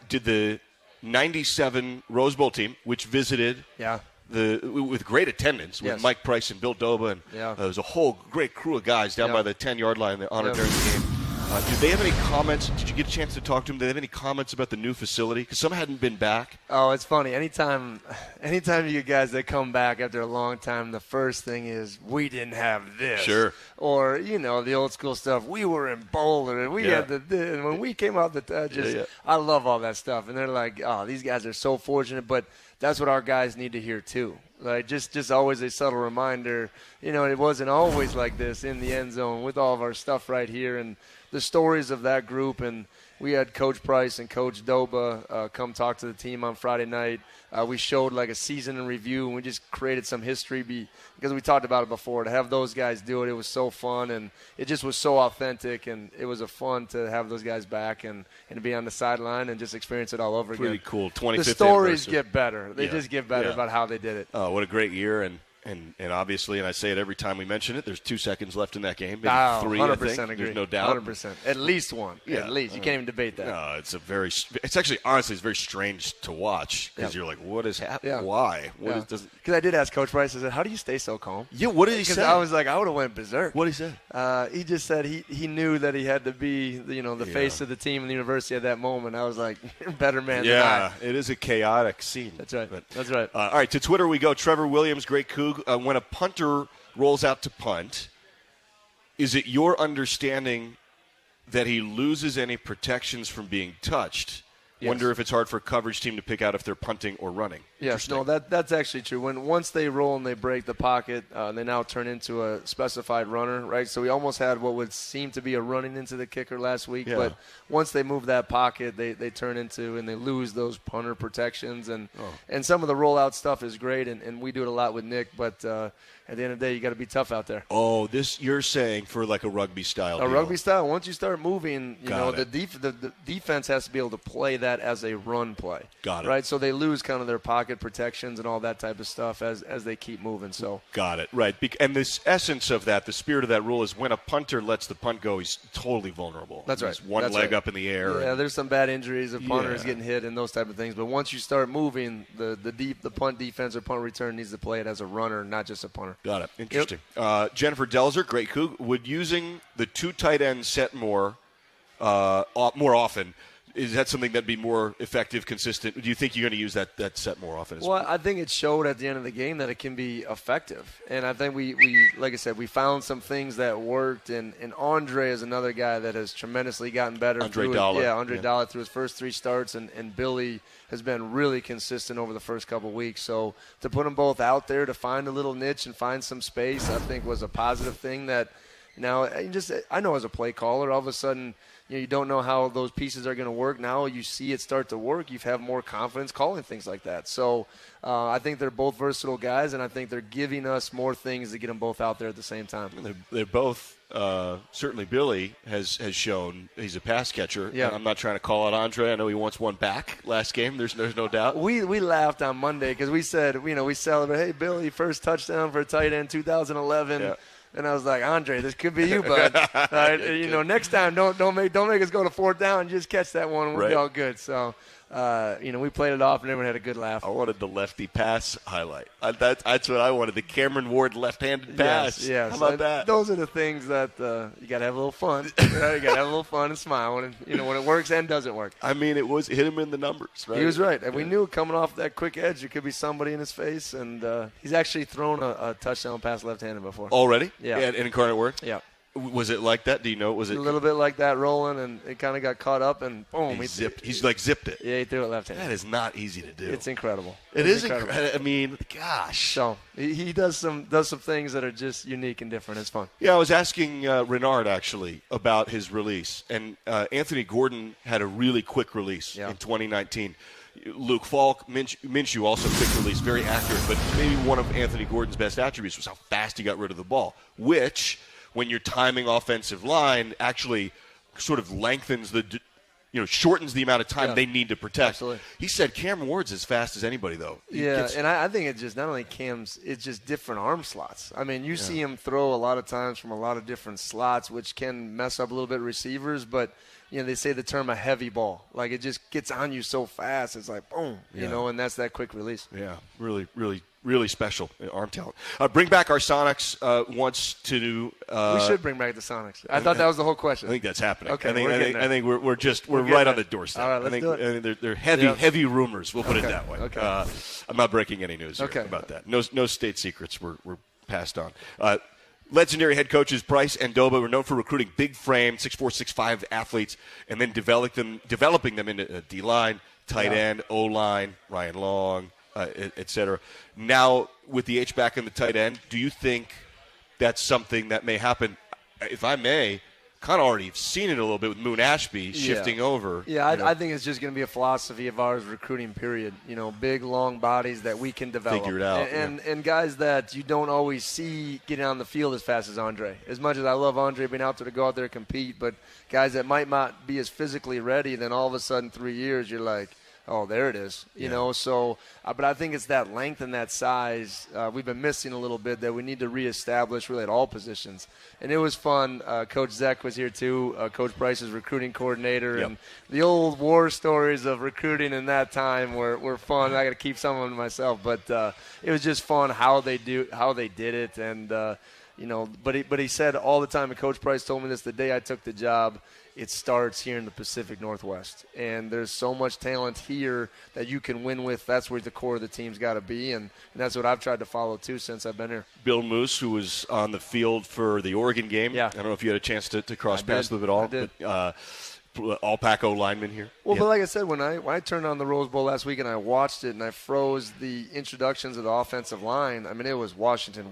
Did the 97 Rose Bowl team, which visited with great attendance with Mike Price and Bill Doba, and there was a whole great crew of guys down by the 10-yard line that honored during the game. Did they have any comments? Did you get a chance to talk to them? Did they have any comments about the new facility? Because some hadn't been back. Oh, it's funny. Anytime you get guys that come back after a long time, the first thing is, we didn't have this. Sure. Or, the old school stuff. We were in Boulder, and we had and when we came out, I love all that stuff. And they're like, oh, these guys are so fortunate. But that's what our guys need to hear, too. Like, just always a subtle reminder, it wasn't always like this in the end zone with all of our stuff right here. And the stories of that group, and we had Coach Price and Coach Doba come talk to the team on Friday night. We showed like a season in review, and we just created some history because we talked about it before. To have those guys do it, it was so fun, and it just was so authentic, and it was a fun to have those guys back and to be on the sideline and just experience it all over again. Pretty cool. 25th The stories anniversary. get better. They just get better about how they did it. Oh, what a great year, and obviously, and I say it every time we mention it, there's 2 seconds left in that game. Maybe 3, 100% I think. agree. There's no doubt. 100%. At least one. Yeah. At least. You can't even debate that. No, it's actually, honestly, it's very strange to watch because you're like, what is happening? Yeah. Why? Because I did ask Coach Price, I said, how do you stay so calm? Yeah, what did he say? Because I was like, I would have went berserk. What did he say? He just said he knew that he had to be, the face of the team in the university at that moment. I was like, you're a better man than I. Yeah, it is a chaotic scene. That's right. But, That's right. All right, to Twitter we go. Trevor Williams, great Coug. When a punter rolls out to punt, is it your understanding that he loses any protections from being touched? Yes. Wonder if it's hard for a coverage team to pick out if they're punting or running. Yes, no, that's actually true. Once they roll and they break the pocket, they now turn into a specified runner, right? So we almost had what would seem to be a running into the kicker last week, but once they move that pocket, they turn into and they lose those punter protections, and some of the rollout stuff is great, and we do it a lot with Nick, but at the end of the day, you got to be tough out there. Oh, this you're saying for like a rugby style. Rugby style. Once you start moving, the defense has to be able to play that as a run play. Got it. Right, so they lose kind of their pocket protections and all that type of stuff as they keep moving. So got it. Right, and this essence of that, the spirit of that rule is when a punter lets the punt go, he's totally vulnerable. That's right. He's one leg up in the air. Yeah, there's some bad injuries of punters getting hit and those type of things. But once you start moving, the punt defense or punt return needs to play it as a runner, not just a punter. Got it. Interesting. Yep. Jennifer Delzer, great Coug. Would using the 2 tight ends set more often, is that something that'd be more effective, consistent? Do you think you're going to use that set more often? Well, I think it showed at the end of the game that it can be effective. And I think we like I said, we found some things that worked. And Andre is another guy that has tremendously gotten better. Andre Dollar. Dollar through his first 3 starts. And Billy has been really consistent over the first couple of weeks. So to put them both out there to find a little niche and find some space, I think was a positive thing that now I know as a play caller, all of a sudden – you don't know how those pieces are going to work. Now you see it start to work. You have more confidence calling things like that. So I think they're both versatile guys, and I think they're giving us more things to get them both out there at the same time. They're both certainly Billy has shown he's a pass catcher. Yeah. And I'm not trying to call out Andre. I know he wants one back last game. There's no doubt. We laughed on Monday because we said, we celebrate, hey, Billy, first touchdown for a tight end 2011. Yeah. And I was like, Andre, this could be you, bud. Next time, don't make us go to 4th down. Just catch that one, and we'll be all good. So, we played it off, and everyone had a good laugh. I wanted the lefty pass highlight. That's what I wanted. The Cameron Ward left-handed pass. Yes. How about that? Those are the things that you got to have a little fun. Right? You got to have a little fun and smile when it works and doesn't work. I mean, it hit him in the numbers, right? He was right. And we knew coming off that quick edge, there could be somebody in his face. And he's actually thrown a touchdown pass left-handed before. Already? Yeah. In Incarnate Word? Yeah. Was it like that? Do you know? Was it a little bit like that rolling, and it kind of got caught up, and boom, he zipped. He's like zipped it. Yeah, he threw it left-handed. That is not easy to do. It's incredible. It is incredible. I mean, gosh. So he does some things that are just unique and different. It's fun. Yeah, I was asking Renard actually about his release, and Anthony Gordon had a really quick release in 2019. Luke Falk, Minshew also quick release, very accurate, but maybe one of Anthony Gordon's best attributes was how fast he got rid of the ball, which, when you're timing offensive line, actually sort of lengthens shortens the amount of time they need to protect. Absolutely. He said Cam Ward's as fast as anybody, though. And I think it's just not only Cam's, it's just different arm slots. I mean, you see him throw a lot of times from a lot of different slots, which can mess up a little bit receivers, but they say the term a heavy ball. Like, it just gets on you so fast. It's like, boom, and that's that quick release. Yeah, really, really, really special arm talent. Bring back our Sonics wants to do. We should bring back the Sonics. I thought that was the whole question. I think that's happening. Okay, I think we're right on the doorstep. All right, let's do it. I think they're heavy rumors. We'll put it that way. Okay. I'm not breaking any news here about that. No state secrets were passed on. Legendary head coaches Bryce and Doba were known for recruiting big frame, 6'4", 6'5" athletes, and then developing them into D-line, tight end, O-line, Ryan Long, et cetera. Now, with the H-back and the tight end, do you think that's something that may happen? If I may, kind of already seen it a little bit with Moon Ashby shifting over. Yeah, I think it's just going to be a philosophy of ours recruiting, period. Big, long bodies that we can develop. Figure it out. And guys that you don't always see getting on the field as fast as Andre. As much as I love Andre being out there to go out there and compete, but guys that might not be as physically ready, then all of a sudden 3 years you're like, oh, there it is. So, but I think it's that length and that size we've been missing a little bit that we need to reestablish really at all positions. And it was fun. Coach Zek was here too, Coach Bryce's recruiting coordinator. And the old war stories of recruiting in that time were fun. I got to keep some of them to myself. But it was just fun how they did it. And, but he said all the time, and Coach Bryce told me this the day I took the job, it starts here in the Pacific Northwest. And there's so much talent here that you can win with. That's where the core of the team's got to be. And that's what I've tried to follow, too, since I've been here. Bill Moose, who was on the field for the Oregon game. Yeah. I don't know if you had a chance to cross paths with it all. I did. But, all-Pac O-lineman here. Well, but like I said, when I turned on the Rose Bowl last week and I watched it and I froze the introductions of the offensive line, I mean, it was Washington,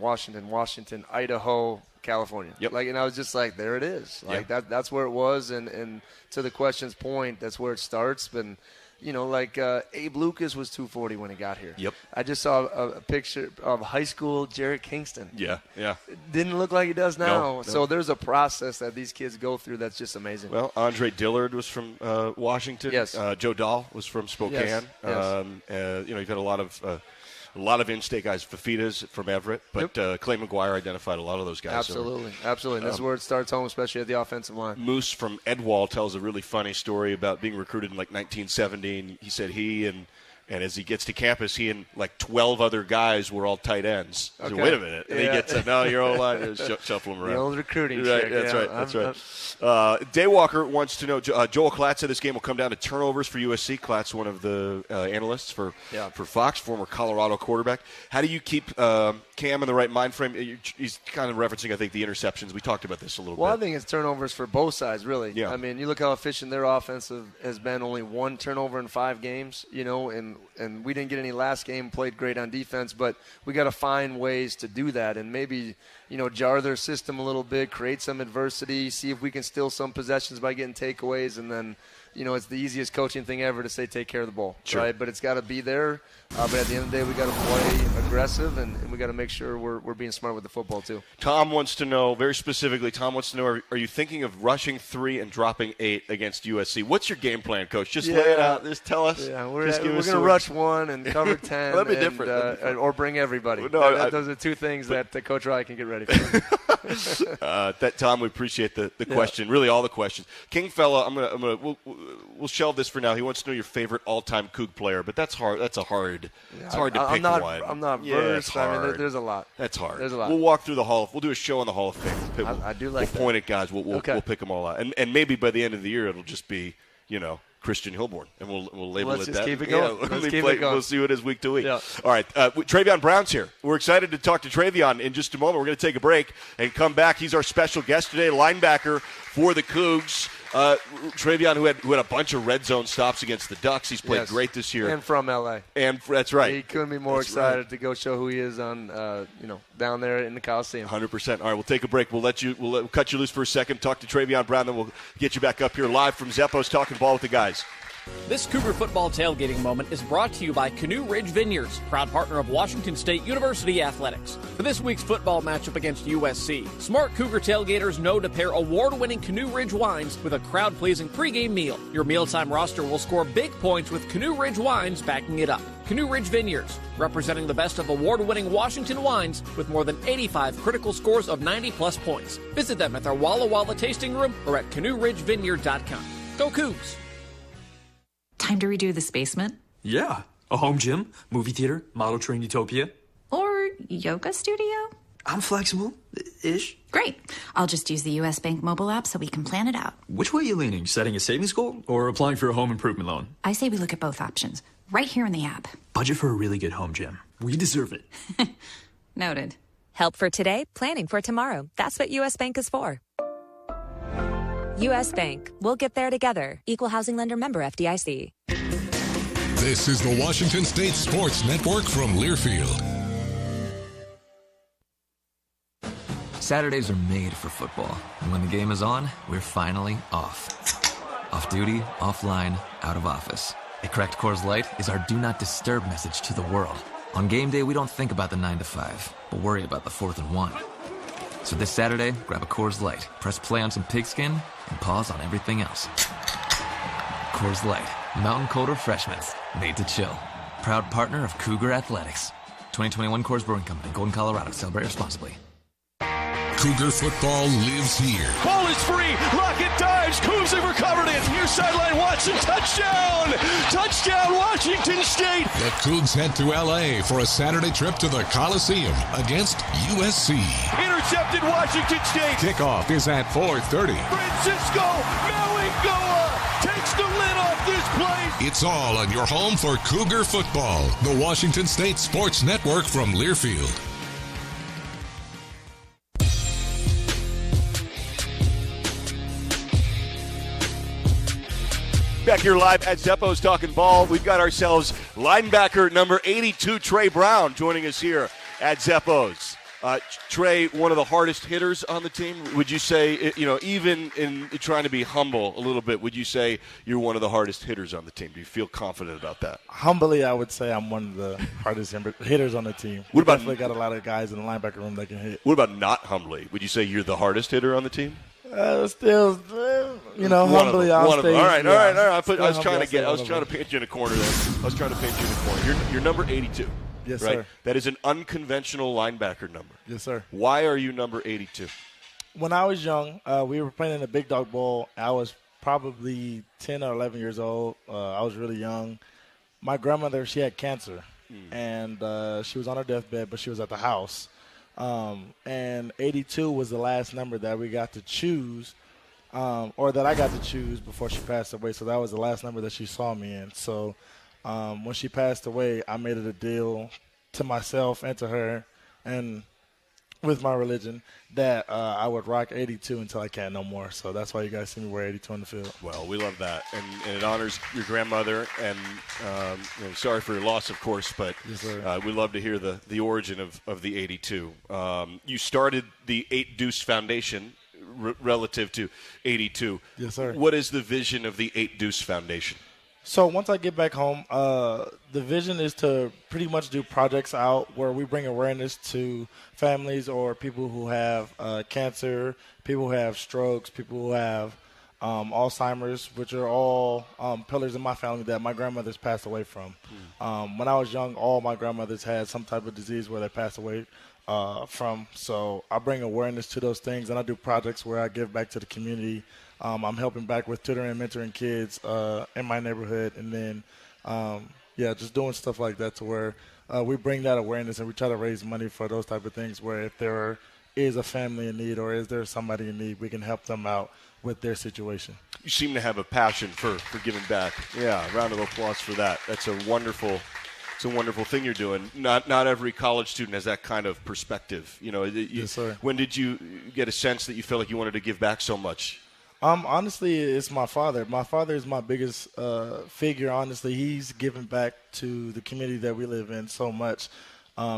Idaho, California. Yep. And I was just like, there it is. That's where it was. And to the question's point, that's where it starts. But, Abe Lucas was 240 when he got here. Yep. I just saw a picture of high school Jarrett Kingston. Yeah. It didn't look like he does now. No. So there's a process that these kids go through that's just amazing. Well, Andre Dillard was from Washington. Yes. Joe Dahl was from Spokane. Yes. You've had a lot of in-state guys. Fafita's from Everett, but Clay McGuire identified a lot of those guys. Absolutely. And this is where it starts home, especially at the offensive line. Moose from Edwall tells a really funny story about being recruited in 1970. And he said he and as he gets to campus, he and 12 other guys were all tight ends. Okay. So wait a minute. And he gets no, you're all line. Shuffle them around. The old recruiting right, trick. That's right. Daywalker wants to know, Joel Klatt said this game will come down to turnovers for USC. Klatt's one of the analysts for Fox, former Colorado quarterback. How do you keep Cam in the right mind frame? He's kind of referencing, I think, the interceptions. We talked about this a little bit. Well, I think it's turnovers for both sides, really. Yeah. I mean, you look how efficient their offense has been. Only one turnover in 5 games, and we didn't get any last game, played great on defense, but we got to find ways to do that and maybe, jar their system a little bit, create some adversity, see if we can steal some possessions by getting takeaways, and then, it's the easiest coaching thing ever to say take care of the ball, right? But it's got to be there. But at the end of the day, we got to play aggressive, and we got to make sure we're being smart with the football too. Tom wants to know, very specifically, are you thinking of rushing 3 and dropping 8 against USC? What's your game plan, Coach? Just lay it out. Just tell us. Yeah, we're going to rush 1 and cover 10. That'd be different. Or bring everybody. No, those are 2 things that Coach Riley can get ready for. Tom, we appreciate the question. Really, all the questions. Kingfella, we'll shelve this for now. He wants to know your favorite all-time Coug player, but that's hard. That's hard to pick one. I'm not versed. I mean, there's a lot. That's hard. There's a lot. We'll walk through the We'll do a show on the Hall of Fame. I do like that. We'll point at guys. We'll pick them all out, and maybe by the end of the year it'll just be Christian Hilborn, and we'll label it that. Let's keep it going. We'll see what it is week to week. Yeah. All right, Travion Brown's here. We're excited to talk to Travion in just a moment. We're going to take a break and come back. He's our special guest today, linebacker for the Cougs. Travion, who had a bunch of red zone stops against the Ducks. He's played great this year. And from L.A. And that's right. He couldn't be more excited to go show who he is on, down there in the Coliseum. 100%. All right, we'll take a break. We'll cut you loose for a second, talk to Travion Brown, then we'll get you back up here live from Zeppo's Talking Ball with the guys. This Cougar football tailgating moment is brought to you by Canoe Ridge Vineyards, proud partner of Washington State University Athletics. For this week's football matchup against USC, smart Cougar tailgaters know to pair award-winning Canoe Ridge wines with a crowd-pleasing pregame meal. Your mealtime roster will score big points with Canoe Ridge wines backing it up. Canoe Ridge Vineyards, representing the best of award-winning Washington wines with more than 85 critical scores of 90-plus points. Visit them at their Walla Walla tasting room or at canoeridgevineyard.com. Go Cougs! Time to redo this basement? Yeah. A home gym, movie theater, model train utopia. Or yoga studio? I'm flexible-ish. Great. I'll just use the U.S. Bank mobile app so we can plan it out. Which way are you leaning? Setting a savings goal or applying for a home improvement loan? I say we look at both options, right here in the app. Budget for a really good home gym. We deserve it. Noted. Help for today, planning for tomorrow. That's what U.S. Bank is for. U.S. Bank. We'll get there together. Equal housing lender, member FDIC. This is the Washington State Sports Network from Learfield. Saturdays are made for football. And when the game is on, we're finally off. Off duty, offline, out of office. A cracked Coors Light is our do not disturb message to the world. On game day, we don't think about the 9 to 5, but worry about the 4th and 1. So this Saturday, grab a Coors Light, press play on some pigskin, and pause on everything else. Coors Light, mountain cold refreshments, made to chill. Proud partner of Cougar Athletics. 2021 Coors Brewing Company, Golden, Colorado. Celebrate responsibly. Cougar football lives here. Ball is free. Lockett dives. Cougs have recovered it. Near sideline Watson. Touchdown. Touchdown Washington State. The Cougs head to L.A. for a Saturday trip to the Coliseum against USC. Intercepted Washington State. Kickoff is at 4:30. Francisco Mauigoa takes the lid off this place. It's all on your home for Cougar football. The Washington State Sports Network from Learfield. Back here live at Zeppo's Talking Ball. We've got ourselves linebacker number 82, Trey Brown, joining us here at Zeppo's. Trey, one of the hardest hitters on the team. Would you say, even in trying to be humble a little bit, would you say you're one of the hardest hitters on the team? Do you feel confident about that? Humbly, I would say I'm one of the hardest hitters on the team. We definitely got a lot of guys in the linebacker room that can hit. What about not humbly? Would you say you're the hardest hitter on the team? Still, humbly, I'll stay. All right. I was trying to paint you in a corner there. You're number 82. Yes, right? sir. That is an unconventional linebacker number. Yes, sir. Why are you number 82? When I was young, we were playing in the Big Dog Bowl. I was probably 10 or 11 years old. I was really young. My grandmother, she had cancer, and she was on her deathbed, but she was at the house. And 82 was the last number that we got to choose, or that I got to choose before she passed away. So that was the last number that she saw me in. So when she passed away, I made it a deal to myself and to her and with my religion that I would rock 82 until I can't no more. So that's why you guys see me wear 82 on the field. Well, we love that. And it honors your grandmother. And sorry for your loss, of course, but yes, sir. We love to hear the origin of the 82. You started the 8 Deuce Foundation relative to 82. Yes, sir. What is the vision of the 8 Deuce Foundation? So once I get back home, the vision is to pretty much do projects out where we bring awareness to families or people who have cancer, people who have strokes, people who have Alzheimer's, which are all pillars in my family that my grandmother's passed away from. When I was young, all my grandmothers had some type of disease where they passed away from. So I bring awareness to those things, and I do projects where I give back to the community. I'm helping back with tutoring and mentoring kids in my neighborhood, and then, just doing stuff like that to where we bring that awareness and we try to raise money for those type of things where if there is a family in need or is there somebody in need, we can help them out with their situation. You seem to have a passion for giving back. Yeah, a round of applause for that. That's a wonderful thing you're doing. Not every college student has that kind of perspective. Yes, sir. When did you get a sense that you felt like you wanted to give back so much? Honestly, it's my father. My father is my biggest figure, honestly. He's given back to the community that we live in so much.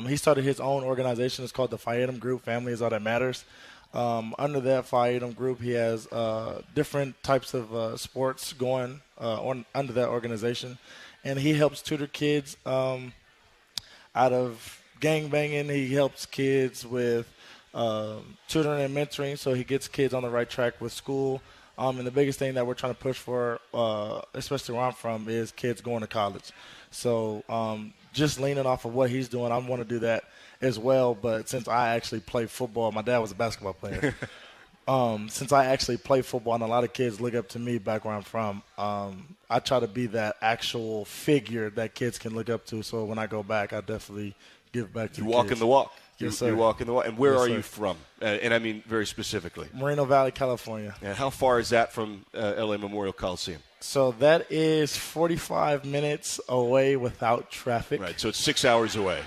He started his own organization. It's called the Phi-Edom Group, Family is All That Matters. Under that Phi-Edom Group, he has different types of sports going under that organization, and he helps tutor kids out of gangbanging. He helps kids with tutoring and mentoring, so he gets kids on the right track with school. And the biggest thing that we're trying to push for, especially where I'm from, is kids going to college. So just leaning off of what he's doing, I want to do that as well. But since I actually play football, my dad was a basketball player. Since I actually play football and a lot of kids look up to me back where I'm from, I try to be that actual figure that kids can look up to. So when I go back, I definitely give back to the kids. You walk in the walk. Yes, sir. You walk in the walk. And where Yes, are sir. you from? And I mean very specifically. Moreno Valley, California. And how far is that from L.A. Memorial Coliseum? So that is 45 minutes away without traffic. Right, so it's 6 hours away.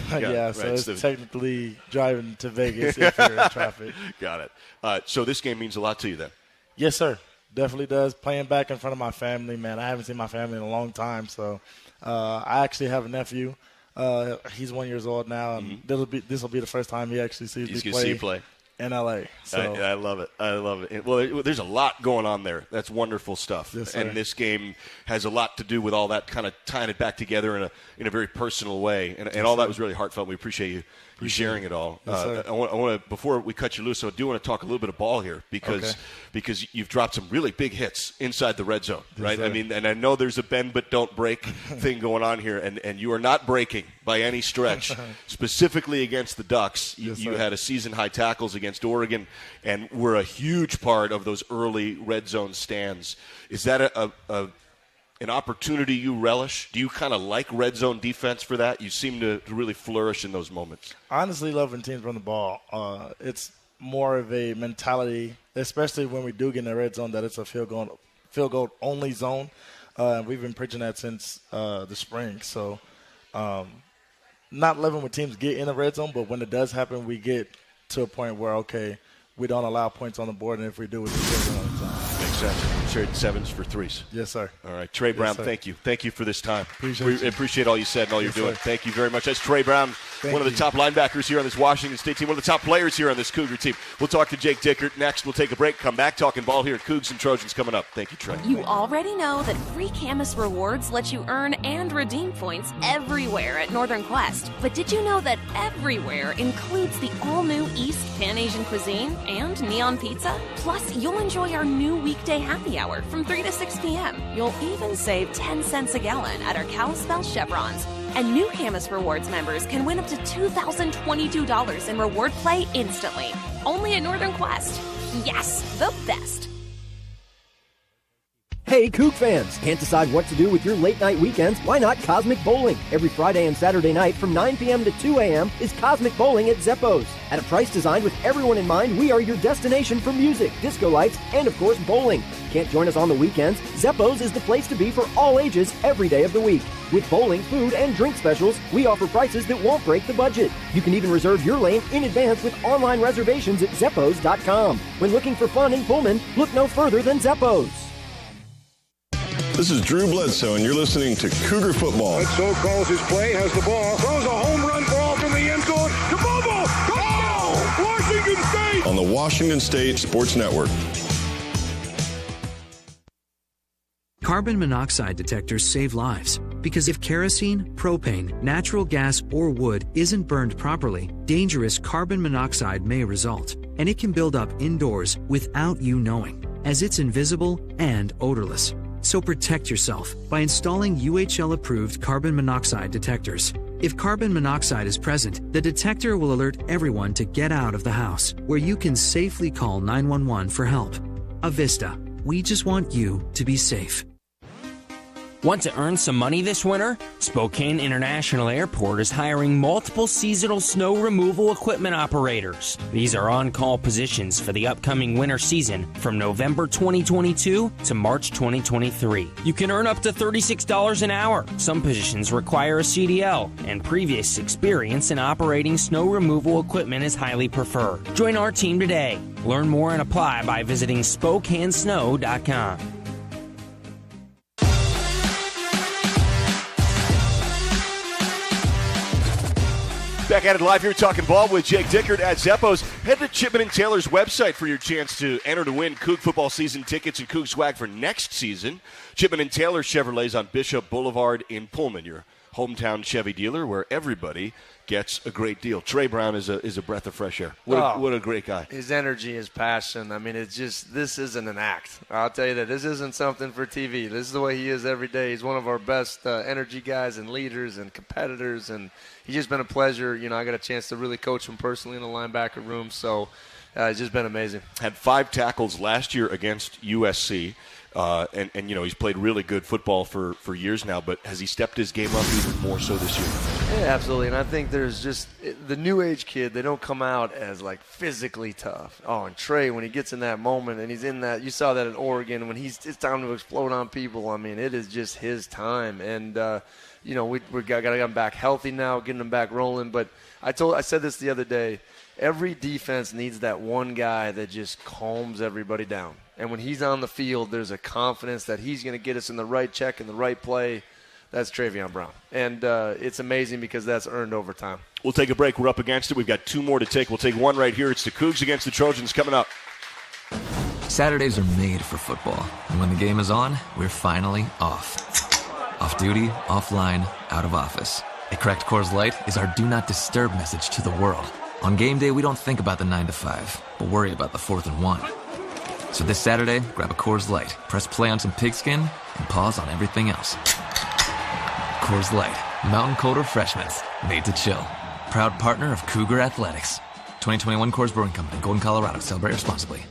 Yeah, so it's technically driving to Vegas if you're in traffic. Got it. So this game means a lot to you then? Yes, sir. Definitely does. Playing back in front of my family, man. I haven't seen my family in a long time. So I actually have a nephew. He's 1 year old now, and this will be the first time he actually sees me play in L.A. So I love it. I love it. Well, there's a lot going on there. That's wonderful stuff. Yes, sir. And this game has a lot to do with all that, kind of tying it back together in a very personal way. And all that was really heartfelt. We appreciate you sharing it all. Yes, sir. I want to, before we cut you loose, I do want to talk a little bit of ball here because you've dropped some really big hits inside the red zone, right? Yes, I mean, and I know there's a bend but don't break thing going on here, and you are not breaking by any stretch. Specifically against the Ducks, you had a season-high tackles against Oregon, and were a huge part of those early red zone stands. Is that an opportunity you relish? Do you kind of like red zone defense for that? You seem to really flourish in those moments. I honestly love when teams run the ball. It's more of a mentality, especially when we do get in the red zone, that it's a field goal only zone. We've been preaching that since the spring. So not loving when teams get in the red zone, but when it does happen, we get to a point where, okay, we don't allow points on the board, and if we do, we just get it on the time. Makes sense. Trade sevens for threes. Yes, sir. All right. Trey Brown, sir. thank you. Thank you for this time. Appreciate we appreciate all you said and all you're doing. sir. Thank you very much. That's Trey Brown, one of the top linebackers here on this Washington State team, one of the top players here on this Cougar team. We'll talk to Jake Dickert next. We'll take a break, come back, talking ball here at Cougs and Trojans coming up. Thank you, Trey. You already know that free Camus Rewards let you earn and redeem points everywhere at Northern Quest. But did you know that everywhere includes the all-new East Pan Asian cuisine and Neon Pizza? Plus, you'll enjoy our new weekday happy hour from 3 to 6 p.m. You'll even save 10 cents a gallon at our Kalispell Chevrons. And new Camus Rewards members can win up to $2,022 in reward play instantly. Only at Northern Quest. Yes, the best. Hey, Coug fans! Can't decide what to do with your late-night weekends? Why not Cosmic Bowling? Every Friday and Saturday night from 9 p.m. to 2 a.m. is Cosmic Bowling at Zeppo's. At a price designed with everyone in mind, we are your destination for music, disco lights, and of course, bowling. Can't join us on the weekends? Zeppo's is the place to be for all ages every day of the week. With bowling, food, and drink specials, we offer prices that won't break the budget. You can even reserve your lane in advance with online reservations at Zeppos.com. When looking for fun in Pullman, look no further than Zeppo's. This is Drew Bledsoe, and you're listening to Cougar Football. Bledsoe calls his play, has the ball, throws a home run ball from the end zone to Bobo. Touchdown! Washington State! On the Washington State Sports Network. Carbon monoxide detectors save lives because if kerosene, propane, natural gas, or wood isn't burned properly, dangerous carbon monoxide may result, and it can build up indoors without you knowing, as it's invisible and odorless. So protect yourself by installing UHL-approved carbon monoxide detectors. If carbon monoxide is present, the detector will alert everyone to get out of the house, where you can safely call 911 for help. Avista, we just want you to be safe. Want to earn some money this winter? Spokane International Airport is hiring multiple seasonal snow removal equipment operators. These are on-call positions for the upcoming winter season from November 2022 to March 2023. You can earn up to $36 an hour. Some positions require a CDL, and previous experience in operating snow removal equipment is highly preferred. Join our team today. Learn more and apply by visiting SpokaneSnow.com. Back at it live here, talking ball with Jake Dickert at Zeppos. Head to Chipman & Taylor's website for your chance to enter to win Coug football season tickets and Coug swag for next season. Chipman & Taylor Chevrolets on Bishop Boulevard in Pullman, your hometown Chevy dealer where everybody gets a great deal. Trey Brown is a breath of fresh air. What a great guy. His energy, his passion. I mean, it's just, this isn't an act. I'll tell you that. This isn't something for TV. This is the way he is every day. He's one of our best energy guys and leaders and competitors, and he's just been a pleasure. You know, I got a chance to really coach him personally in the linebacker room, so it's just been amazing. Had 5 tackles last year against USC. And you know, he's played really good football for years now, but has he stepped his game up even more so this year? Yeah, absolutely. And I think there's just the new age kid, they don't come out as like physically tough. Oh, and Trey, when he gets in that moment and he's in that, you saw that at Oregon when it's time to explode on people. I mean, it is just his time. And, you know, we got to get him back healthy now, getting him back rolling. But I said this the other day, every defense needs that one guy that just calms everybody down. And when he's on the field, there's a confidence that he's going to get us in the right check and the right play. That's Travion Brown. And it's amazing because that's earned over time. We'll take a break. We're up against it. We've got 2 more to take. We'll take one right here. It's the Cougs against the Trojans coming up. Saturdays are made for football. And when the game is on, we're finally off. Off duty, offline, out of office. A cracked Coors Light is our do not disturb message to the world. On game day, we don't think about the 9 to 5, but worry about the 4th and 1. So this Saturday, grab a Coors Light, press play on some pigskin, and pause on everything else. Coors Light, mountain cold refreshments, made to chill. Proud partner of Cougar Athletics. 2021 Coors Brewing Company, Golden, Colorado. Celebrate responsibly.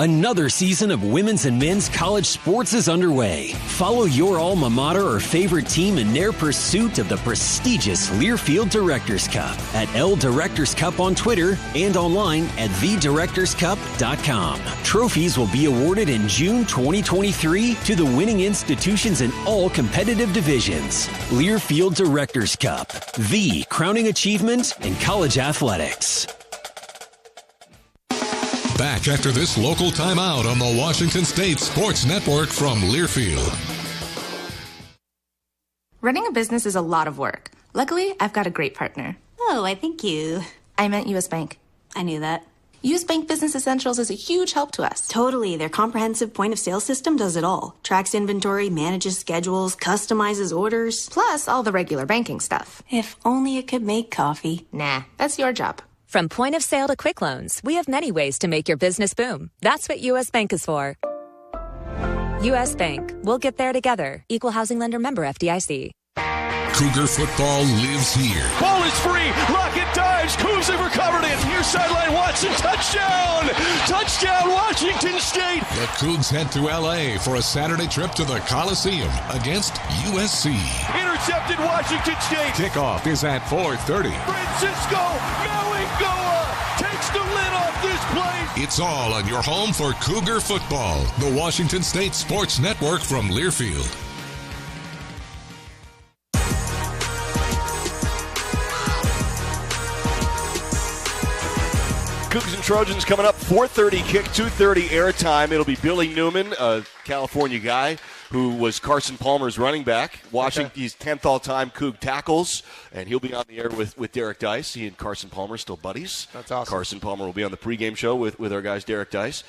Another season of women's and men's college sports is underway. Follow your alma mater or favorite team in their pursuit of the prestigious Learfield Directors Cup at L Directors Cup on Twitter and online at thedirectorscup.com. Trophies will be awarded in June 2023 to the winning institutions in all competitive divisions. Learfield Directors Cup, the crowning achievement in college athletics. Back after this local timeout on the Washington State Sports Network from Learfield. Running a business is a lot of work. Luckily, I've got a great partner. Oh, I think you... I meant U.S. Bank. I knew that. U.S. Bank Business Essentials is a huge help to us. Totally. Their comprehensive point-of-sale system does it all. Tracks inventory, manages schedules, customizes orders. Plus, all the regular banking stuff. If only it could make coffee. Nah, that's your job. From point of sale to quick loans, we have many ways to make your business boom. That's what U.S. Bank is for. U.S. Bank. We'll get there together. Equal housing lender, member FDIC. Cougar football lives here. Ball is free. Lockett dives. Cougs have recovered it. Near sideline Watson. Touchdown. Touchdown Washington State. The Cougs head to L.A. for a Saturday trip to the Coliseum against USC. Intercepted Washington State. Kickoff is at 4:30. Francisco Mauigoa takes the lid off this place. It's all on your home for Cougar football. The Washington State Sports Network from Learfield. Cougs and Trojans coming up, 4:30 kick, 2:30 airtime. It'll be Billy Newman, a California guy who was Carson Palmer's running back. Washington's 10th all-time Coug tackles, and he'll be on the air with Derek Dice. He and Carson Palmer still buddies. That's awesome. Carson Palmer will be on the pregame show with our guys Derek Dice,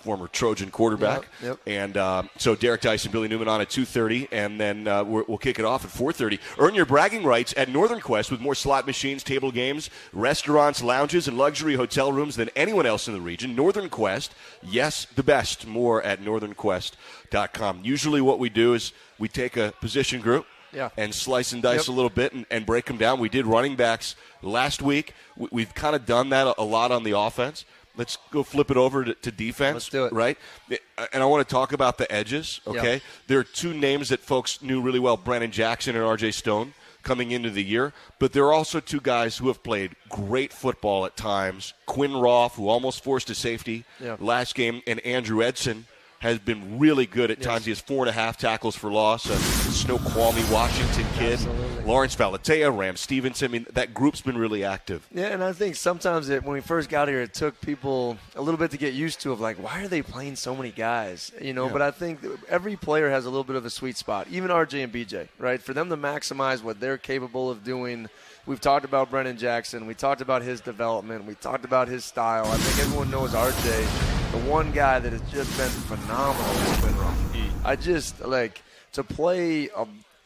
former Trojan quarterback. Yep. And so Derek Dice and Billy Newman on at 2:30, and then we'll kick it off at 4:30. Earn your bragging rights at Northern Quest with more slot machines, table games, restaurants, lounges, and luxury hotel rooms than anyone else in the region. Northern Quest, yes, the best. More at northernquest.com. Usually what we do is we take a position group and slice and dice a little bit and break them down. We did running backs last week. We've kind of done that a lot on the offense. Let's go flip it over to defense. Let's do it. Right? And I want to talk about the edges, okay? Yeah. There are 2 names that folks knew really well, Brandon Jackson and R.J. Stone, coming into the year. But there are also 2 guys who have played great football at times. Quinn Roth, who almost forced a safety last game, and Andrew Edson, has been really good at times. He has 4.5 tackles for loss. Snoqualmie, Washington kid. Absolutely. Lawrence Valatea, Ram Stevenson. I mean, that group's been really active. Yeah, and I think sometimes when we first got here, it took people a little bit to get used to like, why are they playing so many guys? But I think every player has a little bit of a sweet spot, even RJ and BJ, right? For them to maximize what they're capable of doing. We've talked about Brennan Jackson. We talked about his development. We talked about his style. I think everyone knows RJ, the one guy that has just been phenomenal is Winrow. I just, to play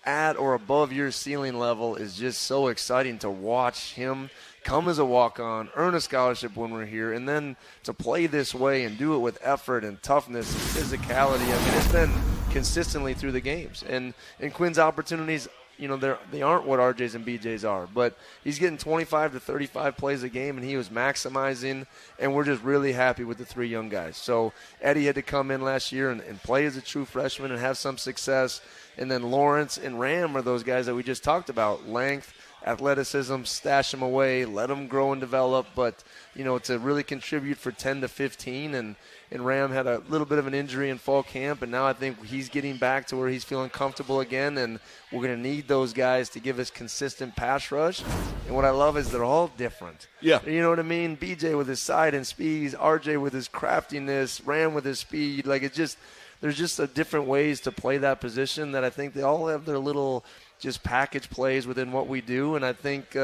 at or above your ceiling level is just so exciting to watch him come as a walk-on, earn a scholarship when we're here, and then to play this way and do it with effort and toughness and physicality. I mean, it's been consistently through the games. And Quinn's opportunities, they aren't what RJ's and BJ's are, but he's getting 25 to 35 plays a game, and he was maximizing, and we're just really happy with the 3 young guys. So Eddie had to come in last year and play as a true freshman and have some success, and then Lawrence and Ram are those guys that we just talked about, length, athleticism, stash them away, let them grow and develop, but, to really contribute for 10 to 15, and Ram had a little bit of an injury in fall camp, and now I think he's getting back to where he's feeling comfortable again, and we're going to need those guys to give us consistent pass rush. And what I love is they're all different. Yeah. You know what I mean? BJ with his side and speeds, RJ with his craftiness, Ram with his speed. There's just different ways to play that position that I think they all have their little just package plays within what we do. And I think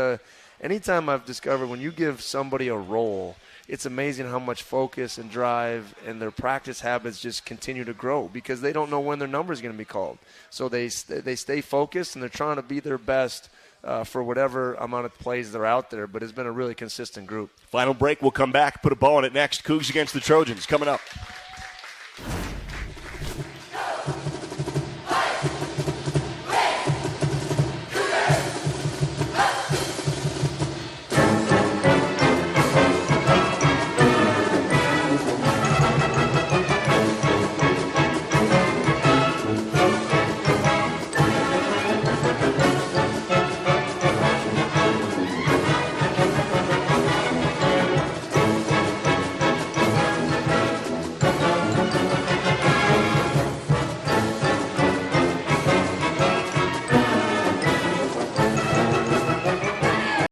anytime I've discovered when you give somebody a role, it's amazing how much focus and drive and their practice habits just continue to grow because they don't know when their number is going to be called. So they stay focused, and they're trying to be their best for whatever amount of plays that are out there. But it's been a really consistent group. Final break. We'll come back, put a ball on it next. Cougs against the Trojans coming up.